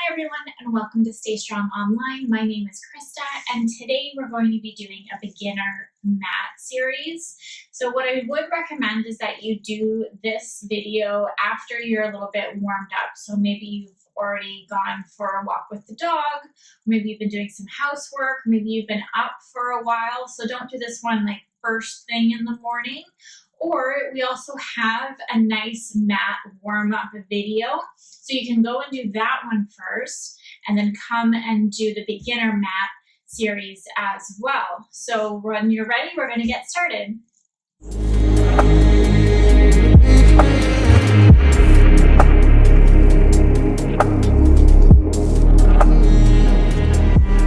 everyone, and welcome to Stay Strong Online. My name is Krista, and today we're going to be doing a beginner mat series. So what I would recommend is that you do this video after you're a little bit warmed up. So maybe you've already gone for a walk with the dog, maybe you've been doing some housework, maybe you've been up for a while. So don't do this one like first thing in the morning. Or we also have a nice mat warm-up video. So you can go and do that one first and then come and do the beginner mat series as well. So when you're ready, we're going to get started.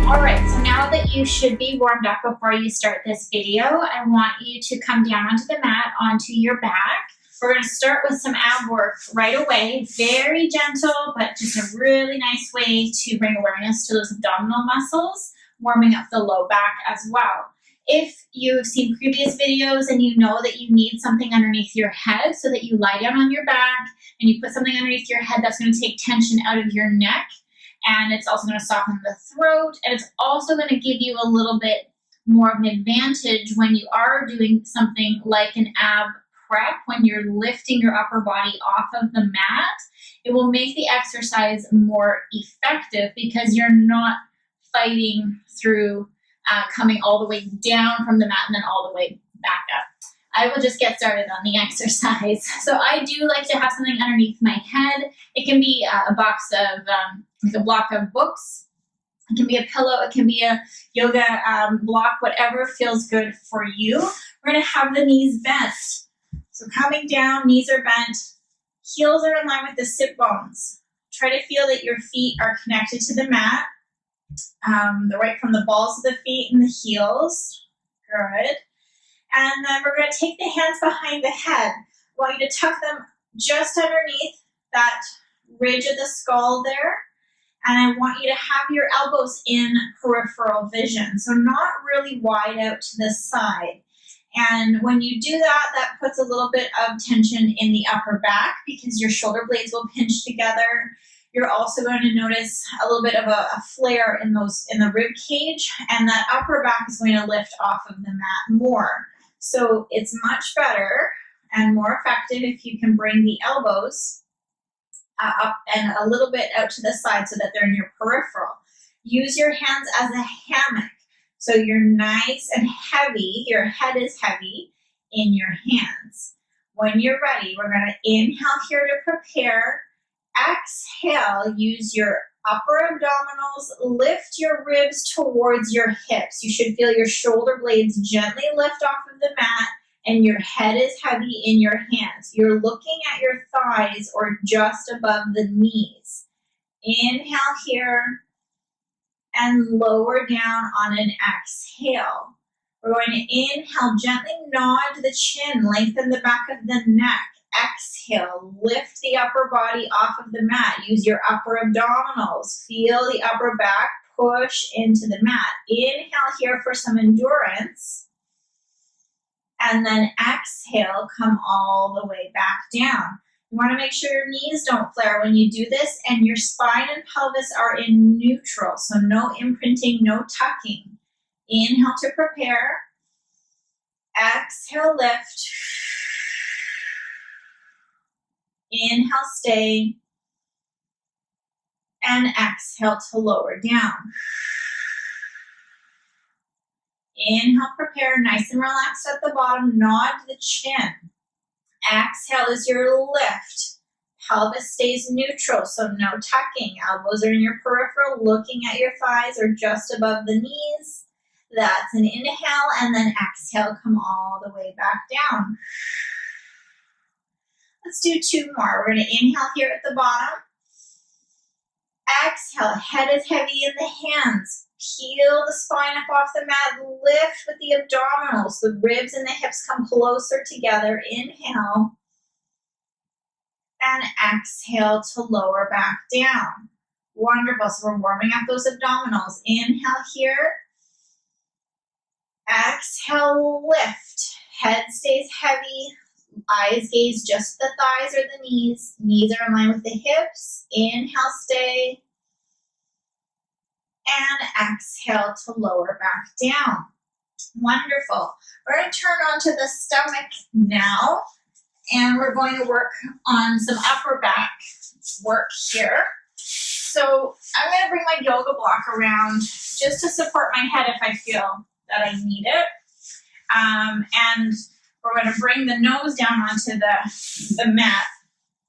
Alright, so now that you should be warmed up before you start this video, I want you to come down onto the mat, onto your back. We're going to start with some ab work right away. Very gentle, but just a really nice way to bring awareness to those abdominal muscles, warming up the low back as well. If you've seen previous videos and you know that you need something underneath your head so that you lie down on your back and you put something underneath your head, that's going to take tension out of your neck. And it's also going to soften the throat, and it's also going to give you a little bit more of an advantage when you are doing something like an ab prep, when you're lifting your upper body off of the mat. It will make the exercise more effective because you're not fighting through coming all the way down from the mat and then all the way back up. I will just get started on the exercise. So I do like to have something underneath my head. It can be a box of, like a block of books. It can be a pillow. It can be a yoga block, whatever feels good for you. We're going to have the knees bent. So coming down, knees are bent. Heels are in line with the sit bones. Try to feel that your feet are connected to the mat. Right from the balls of the feet and the heels. Good. And then we're going to take the hands behind the head. I want you to tuck them just underneath that ridge of the skull there. And I want you to have your elbows in peripheral vision. So not really wide out to the side. And when you do that, that puts a little bit of tension in the upper back because your shoulder blades will pinch together. You're also going to notice a little bit of a flare in the rib cage, and that upper back is going to lift off of the mat more. So it's much better and more effective if you can bring the elbows up and a little bit out to the side so that they're in your peripheral. Use your hands as a hammock. So you're nice and heavy, your head is heavy in your hands. When you're ready, we're going to inhale here to prepare. Exhale, use your upper abdominals, lift your ribs towards your hips. You should feel your shoulder blades gently lift off of the mat and your head is heavy in your hands. You're looking at your thighs or just above the knees. Inhale here and lower down on an exhale. We're going to inhale, gently nod the chin, lengthen the back of the neck. Exhale, lift the upper body off of the mat. Use your upper abdominals. Feel the upper back push into the mat. Inhale here for some endurance. And then exhale, come all the way back down. You want to make sure your knees don't flare when you do this, and your spine and pelvis are in neutral. So no imprinting, no tucking. Inhale to prepare. Exhale, lift. Inhale, stay, and exhale to lower down. Inhale, prepare, nice and relaxed at the bottom, nod the chin. Exhale is your lift. Pelvis stays neutral, so no tucking. Elbows are in your peripheral, looking at your thighs or just above the knees. That's an inhale, and then exhale, come all the way back down. Let's do two more. We're going to inhale here at the bottom. Exhale, head is heavy in the hands. Peel the spine up off the mat. Lift with the abdominals. The ribs and the hips come closer together. Inhale. And exhale to lower back down. Wonderful. So we're warming up those abdominals. Inhale here. Exhale, lift. Head stays heavy. Eyes gaze just the thighs or the knees. Knees are in line with the hips. Inhale, stay. and exhale to lower back down. Wonderful. We're going to turn onto the stomach now, and we're going to work on some upper back work here. So I'm going to bring my yoga block around just to support my head if I feel that I need it. And we're going to bring the nose down onto the mat.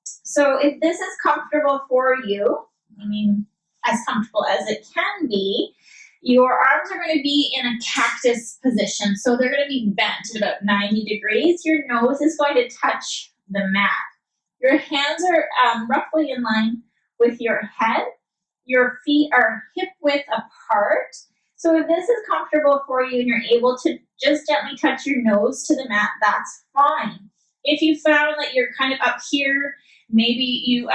So if this is comfortable for you, I mean, as comfortable as it can be, your arms are going to be in a cactus position. So they're going to be bent at about 90 degrees. Your nose is going to touch the mat. Your hands are roughly in line with your head. Your feet are hip width apart. So if this is comfortable for you and you're able to just gently touch your nose to the mat, that's fine. If you found that you're kind of up here, maybe you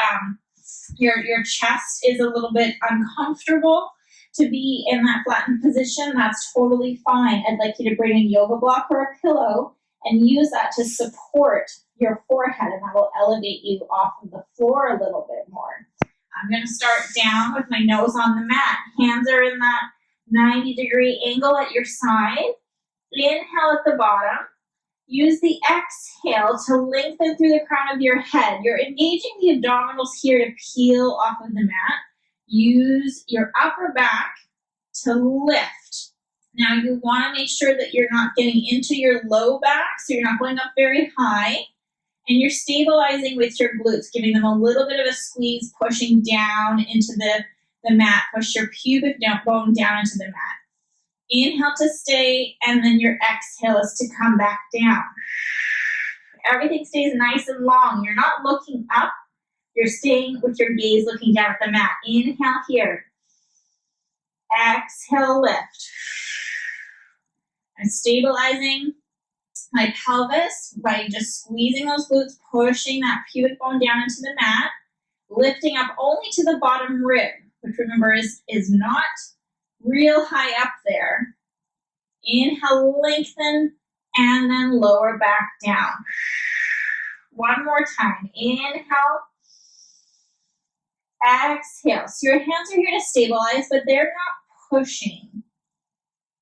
your chest is a little bit uncomfortable to be in that flattened position, that's totally fine. I'd like you to bring a yoga block or a pillow and use that to support your forehead, and that will elevate you off of the floor a little bit more. I'm going to start down with my nose on the mat. Hands are in that 90-degree angle at your side. Inhale at the bottom. Use the exhale to lengthen through the crown of your head. You're engaging the abdominals here to peel off of the mat. Use your upper back to lift. Now you want to make sure that you're not getting into your low back, so you're not going up very high. And you're stabilizing with your glutes, giving them a little bit of a squeeze, pushing down into the mat. Push your pubic bone down into the mat. Inhale to stay, and then your exhale is to come back down. Everything stays nice and long. You're not looking up. You're staying with your gaze looking down at the mat. Inhale here. Exhale, lift. I'm stabilizing my pelvis by just squeezing those glutes, pushing that pubic bone down into the mat, lifting up only to the bottom rib, which remember is not real high up there. Inhale, lengthen, and then lower back down. One more time. Inhale. Exhale. So your hands are here to stabilize, but they're not pushing.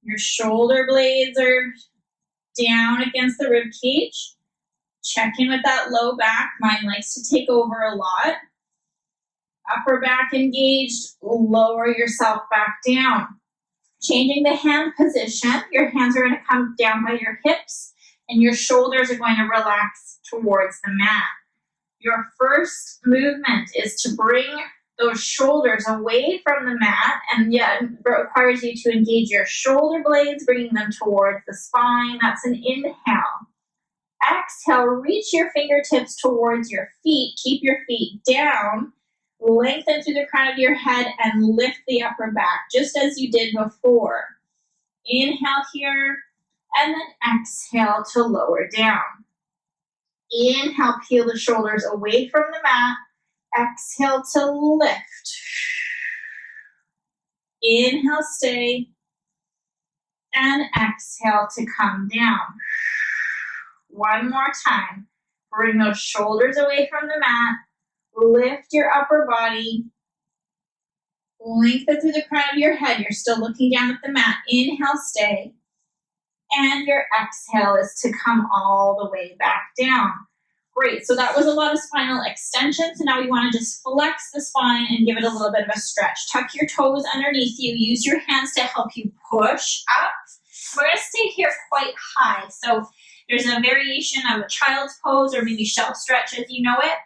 Your shoulder blades are down against the rib cage. Check in with that low back. Mine likes to take over a lot. Upper back engaged. Lower yourself back down. Changing the hand position. Your hands are going to come down by your hips, and your shoulders are going to relax towards the mat. Your first movement is to bring those shoulders away from the mat, and yet it requires you to engage your shoulder blades, bringing them towards the spine. That's an inhale. Exhale, reach your fingertips towards your feet. Keep your feet down. Lengthen through the crown of your head and lift the upper back, just as you did before. Inhale here, and then exhale to lower down. Inhale, peel the shoulders away from the mat. Exhale to lift. Inhale, stay. And exhale to come down. One more time. Bring those shoulders away from the mat. Lift your upper body. Lengthen through the crown of your head. You're still looking down at the mat. Inhale, stay. And your exhale is to come all the way back down. Great, so that was a lot of spinal extension. So now we want to just flex the spine and give it a little bit of a stretch. Tuck your toes underneath you. Use your hands to help you push up. We're going to stay here quite high. So there's a variation of a child's pose or maybe shelf stretch as you know it.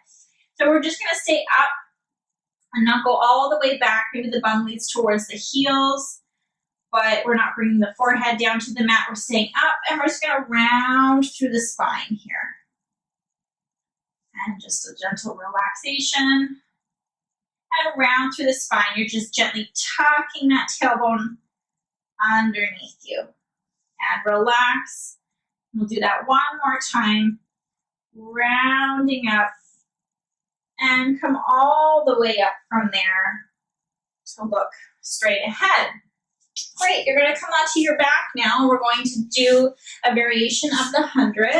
So we're just going to stay up and not go all the way back. Maybe the bum leads towards the heels, but we're not bringing the forehead down to the mat. We're staying up, and we're just going to round through the spine here. And just a gentle relaxation. And round through the spine. You're just gently tucking that tailbone underneath you. And relax. We'll do that one more time. Rounding up. And come all the way up from there to look straight ahead. Great, you're going to come onto your back now. We're going to do a variation of the 100.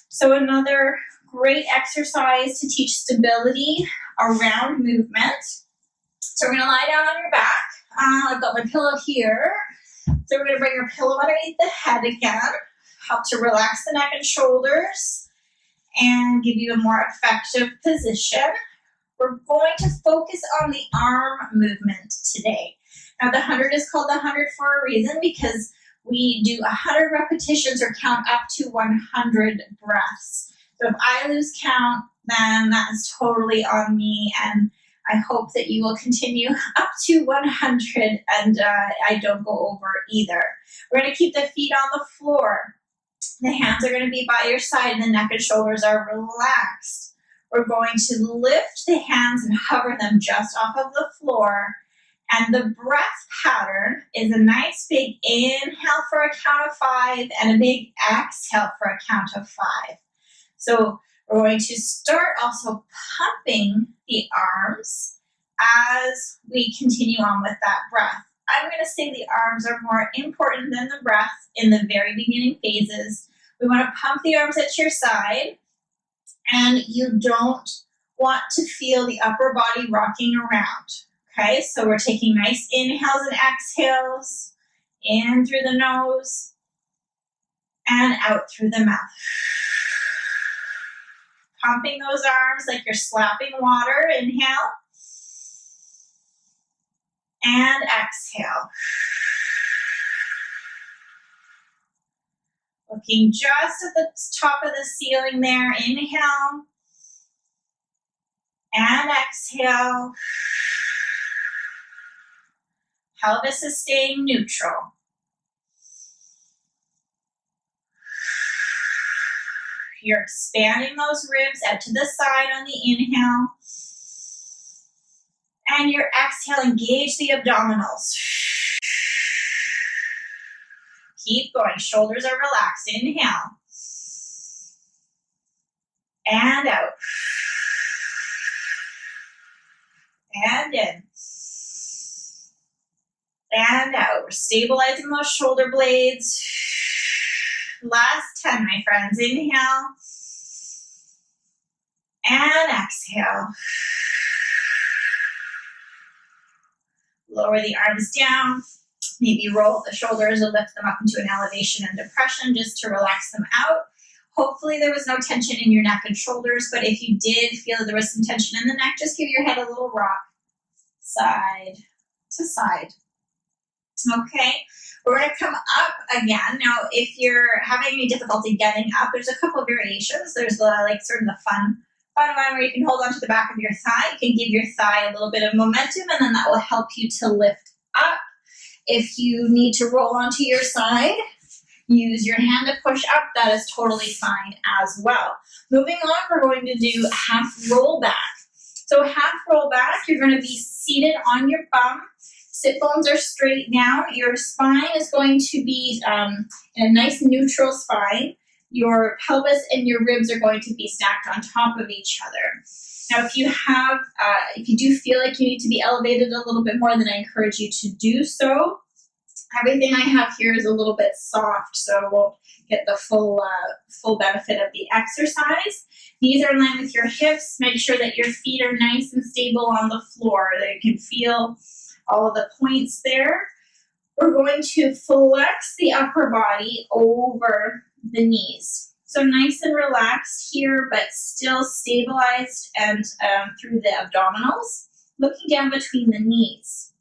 So another great exercise to teach stability around movement. So we're going to lie down on your back. I've got my pillow here. So we're going to bring our pillow underneath the head again. Help to relax the neck and shoulders and give you a more effective position. We're going to focus on the arm movement today. Now the 100 is called the 100 for a reason because we do 100 repetitions or count up to 100 breaths. So if I lose count, then that is totally on me, and I hope that you will continue up to 100 and I don't go over either. We're going to keep the feet on the floor. The hands are going to be by your side and the neck and shoulders are relaxed. We're going to lift the hands and hover them just off of the floor. And the breath pattern is a nice big inhale for a count of 5 and a big exhale for a count of 5. So we're going to start also pumping the arms as we continue on with that breath. I'm going to say the arms are more important than the breath in the very beginning phases. We want to pump the arms at your side, and you don't want to feel the upper body rocking around. Okay, so we're taking nice inhales and exhales, in through the nose and out through the mouth. Pumping those arms like you're slapping water. Inhale and exhale. Looking just at the top of the ceiling there. Inhale and exhale. Pelvis is staying neutral. You're expanding those ribs out to the side on the inhale. And your exhale, engage the abdominals. Keep going. Shoulders are relaxed. Inhale. And out. And in. And out. We're stabilizing those shoulder blades. Last 10, my friends. Inhale. And exhale. Lower the arms down. Maybe roll the shoulders or lift them up into an elevation and depression just to relax them out. Hopefully there was no tension in your neck and shoulders, but if you did feel that there was some tension in the neck, just give your head a little rock. Side to side. Okay, we're going to come up again. Now, if you're having any difficulty getting up, there's a couple of variations. There's the sort of the fun one where you can hold onto the back of your thigh. You can give your thigh a little bit of momentum, and then that will help you to lift up. If you need to roll onto your side, use your hand to push up. That is totally fine as well. Moving on, we're going to do half roll back. So half roll back, you're going to be seated on your bum. Sit bones are straight down. Your spine is going to be in a nice neutral spine. Your pelvis and your ribs are going to be stacked on top of each other. Now, if you do feel like you need to be elevated a little bit more, then I encourage you to do so. Everything I have here is a little bit soft, so it won't get the full benefit of the exercise. Knees are in line with your hips. Make sure that your feet are nice and stable on the floor, that you can feel all of the points there. We're going to flex the upper body over the knees. So nice and relaxed here, but still stabilized and through the abdominals, looking down between the knees.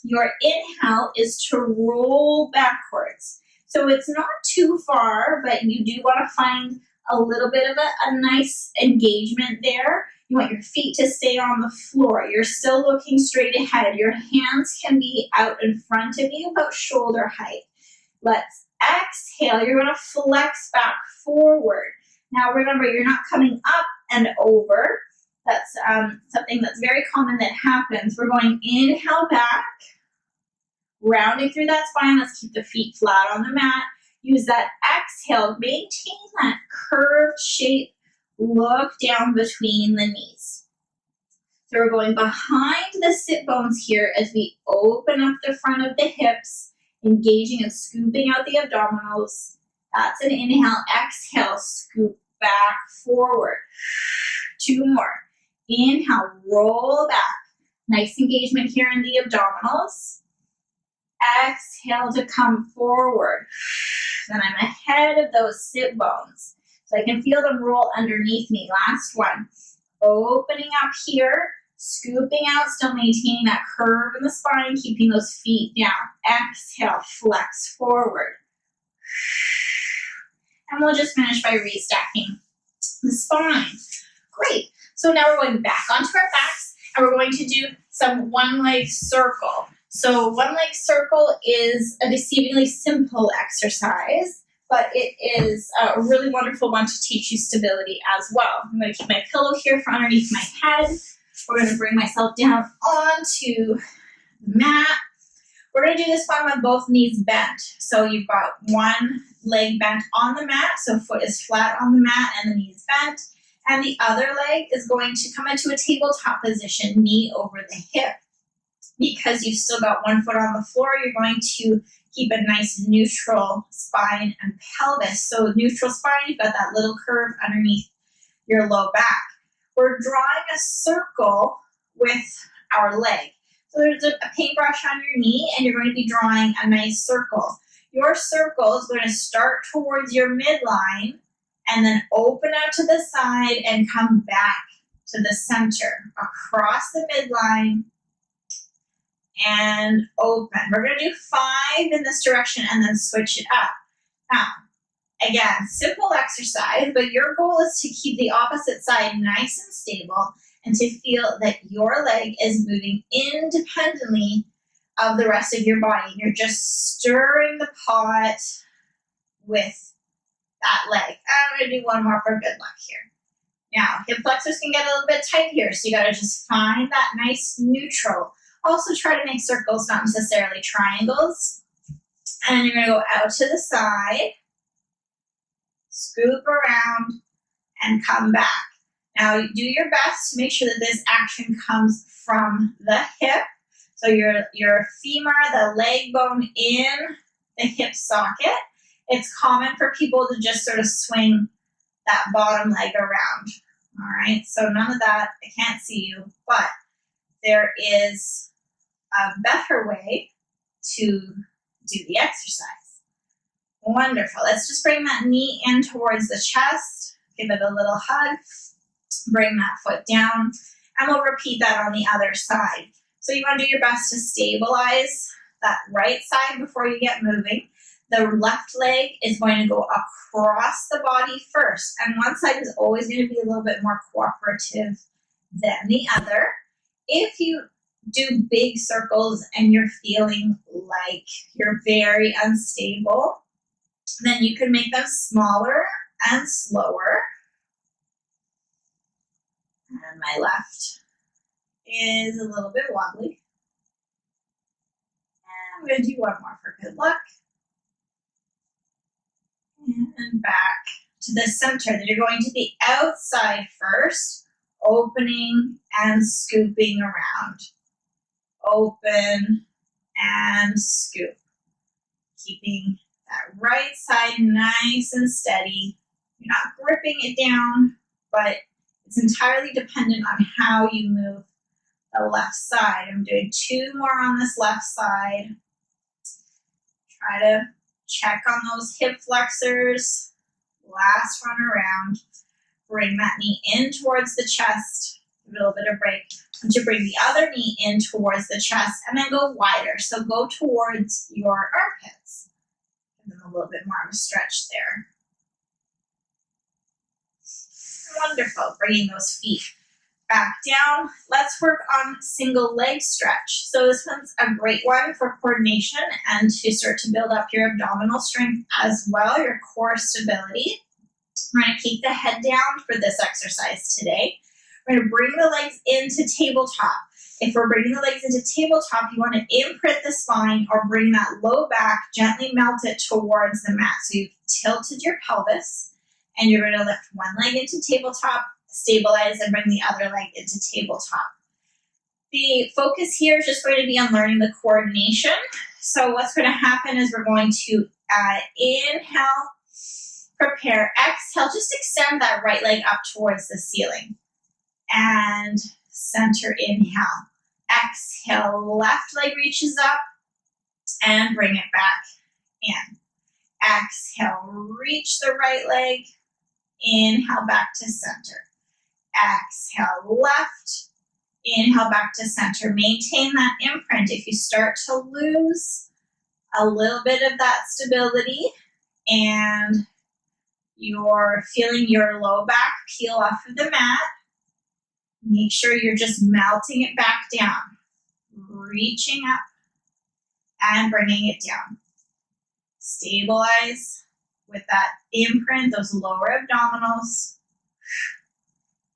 Your inhale is to roll backwards. So it's not too far, but you do want to find a little bit of a nice engagement there. You want your feet to stay on the floor. You're still looking straight ahead. Your hands can be out in front of you, about shoulder height. Let's exhale. You're going to flex back forward. Now remember, you're not coming up and over. That's something that's very common that happens. We're going inhale back, rounding through that spine. Let's keep the feet flat on the mat. Use that exhale. Maintain that curved shape. Look down between the knees. So we're going behind the sit bones here as we open up the front of the hips, engaging and scooping out the abdominals. That's an inhale. Exhale, scoop back forward. 2 more. Inhale, roll back. Nice engagement here in the abdominals. exhale to come forward. Then I'm ahead of those sit bones. So I can feel them roll underneath me. Last one. Opening up here, scooping out, still maintaining that curve in the spine, keeping those feet down. Exhale, flex forward. And we'll just finish by restacking the spine. Great. So now we're going back onto our backs, and we're going to do some one-leg circle. So one-leg circle is a deceivingly simple exercise, but it is a really wonderful one to teach you stability as well. I'm going to keep my pillow here for underneath my head. We're going to bring myself down onto the mat. We're going to do this one with both knees bent. So you've got one leg bent on the mat, so foot is flat on the mat and the knees bent. And the other leg is going to come into a tabletop position, knee over the hip. Because you've still got one foot on the floor, you're going to keep a nice neutral spine and pelvis. So neutral spine, you've got that little curve underneath your low back. We're drawing a circle with our leg. So there's a paintbrush on your knee, and you're going to be drawing a nice circle. Your circle is going to start towards your midline and then open out to the side and come back to the center, across the midline and open. We're going to do 5 in this direction and then switch it up. Now, again, simple exercise, but your goal is to keep the opposite side nice and stable and to feel that your leg is moving independently of the rest of your body. You're just stirring the pot with that leg. I'm going to do one more for good luck here. Now, hip flexors can get a little bit tight here, so you got to just find that nice neutral. Also try to make circles, not necessarily triangles. And you're going to go out to the side, scoop around, and come back. Now, do your best to make sure that this action comes from the hip. So your femur, the leg bone in the hip socket. It's common for people to just sort of swing that bottom leg around. All right, so none of that. I can't see you, but there is a better way to do the exercise. Wonderful. Let's just bring that knee in towards the chest. Give it a little hug. Bring that foot down, and we'll repeat that on the other side. So you want to do your best to stabilize that right side before you get moving. The left leg is going to go across the body first, and one side is always going to be a little bit more cooperative than the other. If you do big circles and you're feeling like you're very unstable, then you can make them smaller and slower. And my left is a little bit wobbly. And I'm going to do one more for good luck. And back to the center. Then you're going to the outside first, opening and scooping around. Open and scoop. Keeping that right side nice and steady. You're not gripping it down, but it's entirely dependent on how you move the left side. I'm doing 2 more on this left side. Try to check on those hip flexors. Last one around. Bring that knee in towards the chest. Give it a little bit of break. And to bring the other knee in towards the chest and then go wider. So go towards your armpits. Give them a little bit more of a stretch there. Wonderful. Bringing those feet back down. Let's work on single leg stretch. So this one's a great one for coordination and to start to build up your abdominal strength as well, your core stability. We're going to keep the head down for this exercise today. We're going to bring the legs into tabletop. If we're bringing the legs into tabletop, you want to imprint the spine or bring that low back, gently melt it towards the mat. So you've tilted your pelvis and you're going to lift one leg into tabletop, stabilize, and bring the other leg into tabletop. The focus here is just going to be on learning the coordination. So what's going to happen is we're going to inhale, prepare, exhale, just extend that right leg up towards the ceiling. And center inhale. Exhale, left leg reaches up. and bring it back in. Exhale, reach the right leg. Inhale, back to center. Exhale, left. Inhale, back to center. Maintain that imprint. If you start to lose a little bit of that stability and you're feeling your low back peel off of the mat, make sure you're just melting it back down, reaching up and bringing it down. Stabilize with that imprint, those lower abdominals.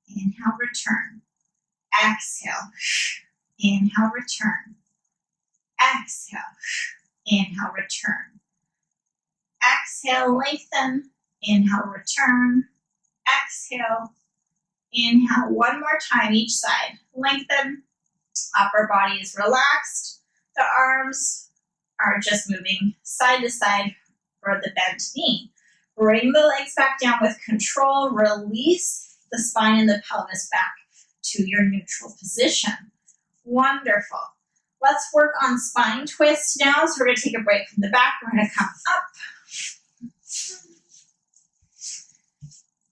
Inhale, return. Exhale. Inhale, return. Exhale. Inhale, return. Exhale, lengthen. Inhale, return. Exhale. Inhale, one more time each side. Lengthen. Upper body is relaxed. The arms are just moving side to side for the bent knee. Bring the legs back down with control. Release the spine and the pelvis back to your neutral position. Wonderful. Let's work on spine twists now. So we're going to take a break from the back. We're going to come up.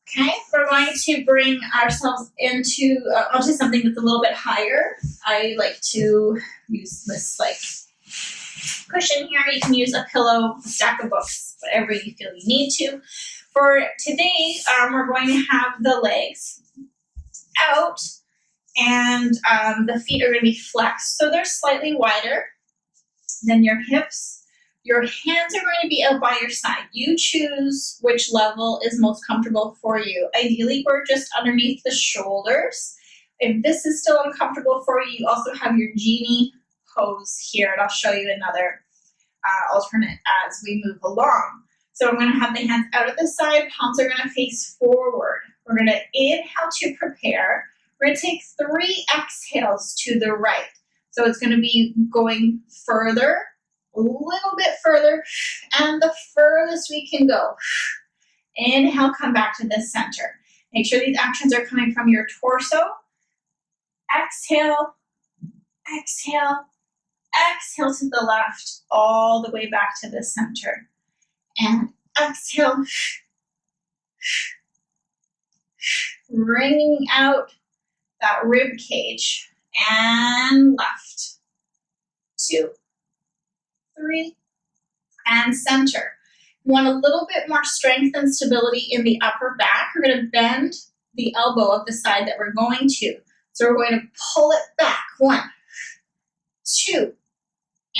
Okay, we're going to bring ourselves into onto something that's a little bit higher. I like to use this like cushion here. You can use a pillow, a stack of books, whatever you feel you need to. For today, we're going to have the legs out and the feet are going to be flexed. So they're slightly wider than your hips. Your hands are going to be out by your side. You choose which level is most comfortable for you. Ideally, we're just underneath the shoulders. If this is still uncomfortable for you, you also have your genie pose here, and I'll show you another alternate as we move along. So I'm going to have the hands out at the side, palms are going to face forward. We're going to inhale to prepare. We're going to take 3 exhales to the right. So it's going to be going further, a little bit further, and the furthest we can go. Inhale, come back to the center. Make sure these actions are coming from your torso. Exhale, exhale, exhale to the left, all the way back to the center. And exhale, wringing out that rib cage. And left, 2, 3, and center. You want a little bit more strength and stability in the upper back. We're going to bend the elbow of the side that we're going to. So we're going to pull it back. 1, 2,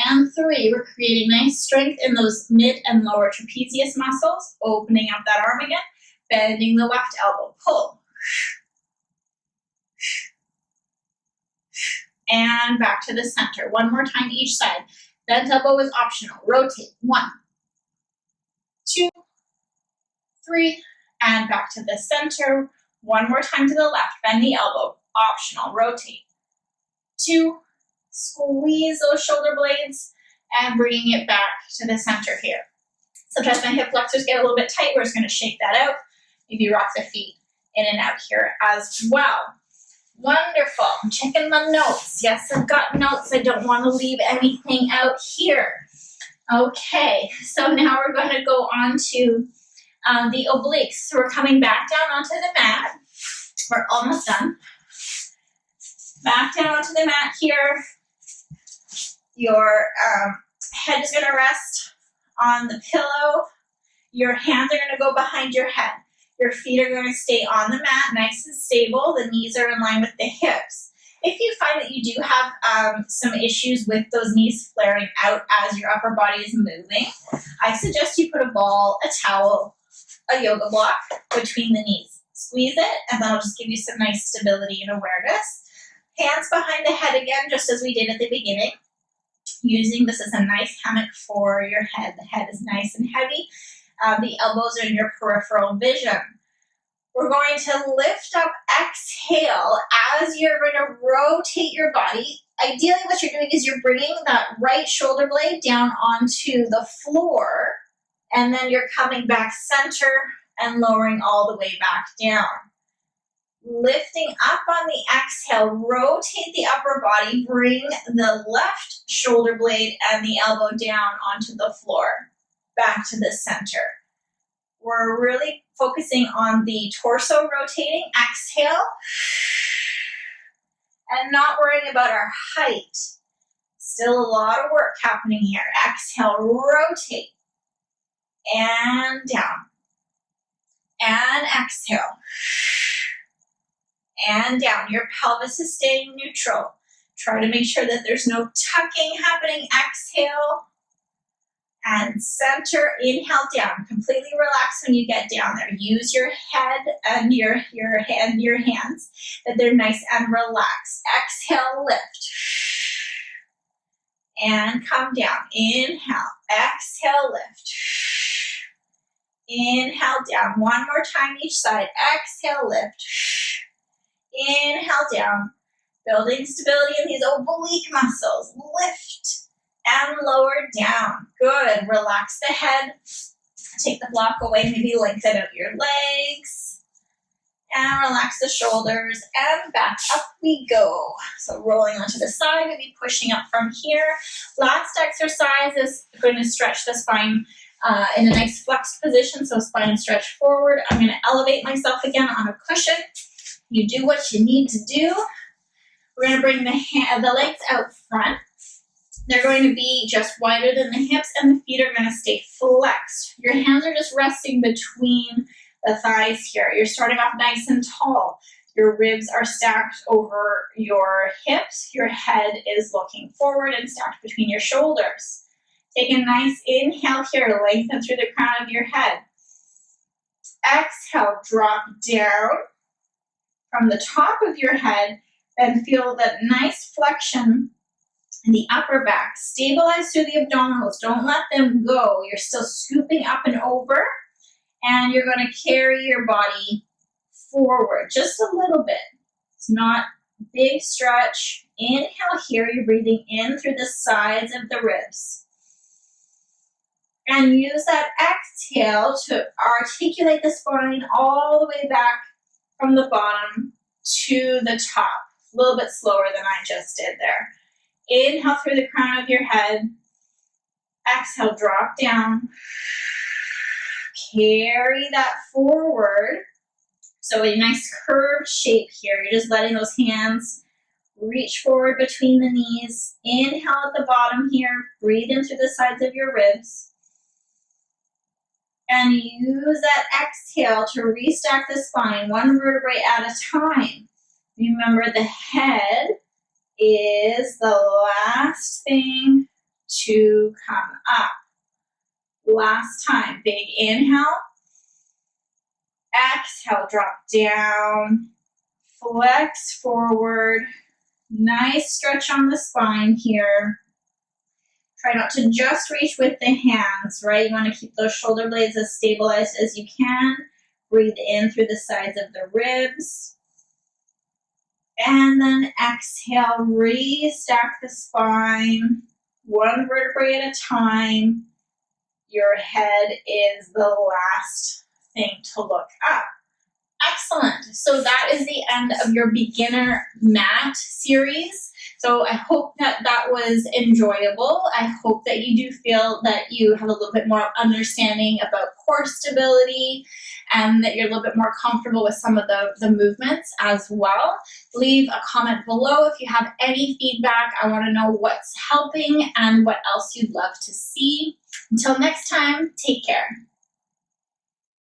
and 3. We're creating nice strength in those mid and lower trapezius muscles. Opening up that arm again. Bending the left elbow. Pull. And back to the center. One more time each side. Bent elbow is optional. Rotate. 1, 2, 3, and back to the center. One more time to the left. Bend the elbow. Optional. Rotate. 2, squeeze those shoulder blades, and bringing it back to the center here. Sometimes my hip flexors get a little bit tight. We're just going to shake that out. Maybe rock the feet in and out here as well. Wonderful. I'm checking my notes. Yes, I've got notes. I don't want to leave anything out here. Okay, so now we're going to go on to the obliques. So we're coming back down onto the mat. We're almost done. Back down onto the mat here. Your head is going to rest on the pillow. Your hands are going to go behind your head. Your feet are going to stay on the mat, nice and stable. The knees are in line with the hips. If you find that you do have some issues with those knees flaring out as your upper body is moving, I suggest you put a ball, a towel, a yoga block between the knees. Squeeze it, and that'll just give you some nice stability and awareness. Hands behind the head again, just as we did at the beginning. Using this as a nice hammock for your head. The head is nice and heavy. The elbows are in your peripheral vision. We're going to lift up, exhale, as you're going to rotate your body. Ideally, what you're doing is you're bringing that right shoulder blade down onto the floor, and then you're coming back center and lowering all the way back down. Lifting up on the exhale, rotate the upper body, bring the left shoulder blade and the elbow down onto the floor, back to the center. We're really focusing on the torso rotating. Exhale. And not worrying about our height. Still a lot of work happening here. Exhale, rotate. And down. And exhale. And down. Your pelvis is staying neutral. Try to make sure that there's no tucking happening. Exhale. And center, inhale down. Completely relax when you get down there. Use your head and your hands, that they're nice and relaxed. Exhale, lift. And come down. Inhale. Exhale, lift. Inhale down. One more time each side. Exhale, lift. Inhale down. Building stability in these oblique muscles. Lift. And lower down. Good. Relax the head. Take the block away. Maybe lengthen out your legs. And relax the shoulders. And back up we go. So rolling onto the side. Maybe pushing up from here. Last exercise is going to stretch the spine in a nice flexed position. So spine stretch forward. I'm going to elevate myself again on a cushion. You do what you need to do. We're going to bring the legs out front. They're going to be just wider than the hips, and the feet are going to stay flexed. Your hands are just resting between the thighs here. You're starting off nice and tall. Your ribs are stacked over your hips. Your head is looking forward and stacked between your shoulders. Take a nice inhale here. Lengthen through the crown of your head. Exhale, drop down from the top of your head, and feel that nice flexion in the upper back. Stabilize through the abdominals. Don't let them go. You're still scooping up and over, and you're going to carry your body forward just a little bit. It's not big stretch. Inhale here. You're breathing in through the sides of the ribs. And use that exhale to articulate the spine all the way back from the bottom to the top. A little bit slower than I just did there. Inhale through the crown of your head. Exhale, drop down. Carry that forward. So a nice curved shape here. You're just letting those hands reach forward between the knees. Inhale at the bottom here. Breathe in through the sides of your ribs. And use that exhale to restack the spine, one vertebrae at a time. Remember, the head is the last thing to come up. Last time. Big inhale. Exhale, drop down. Flex forward. Nice stretch on the spine here. Try not to just reach with the hands, right? You want to keep those shoulder blades as stabilized as you can. Breathe in through the sides of the ribs. And then exhale, restack the spine, one vertebrae at a time. Your head is the last thing to look up. Excellent. So that is the end of your beginner mat series. So I hope that that was enjoyable. I hope that you do feel that you have a little bit more understanding about core stability and that you're a little bit more comfortable with some of the movements as well. Leave a comment below if you have any feedback. I want to know what's helping and what else you'd love to see. Until next time, take care.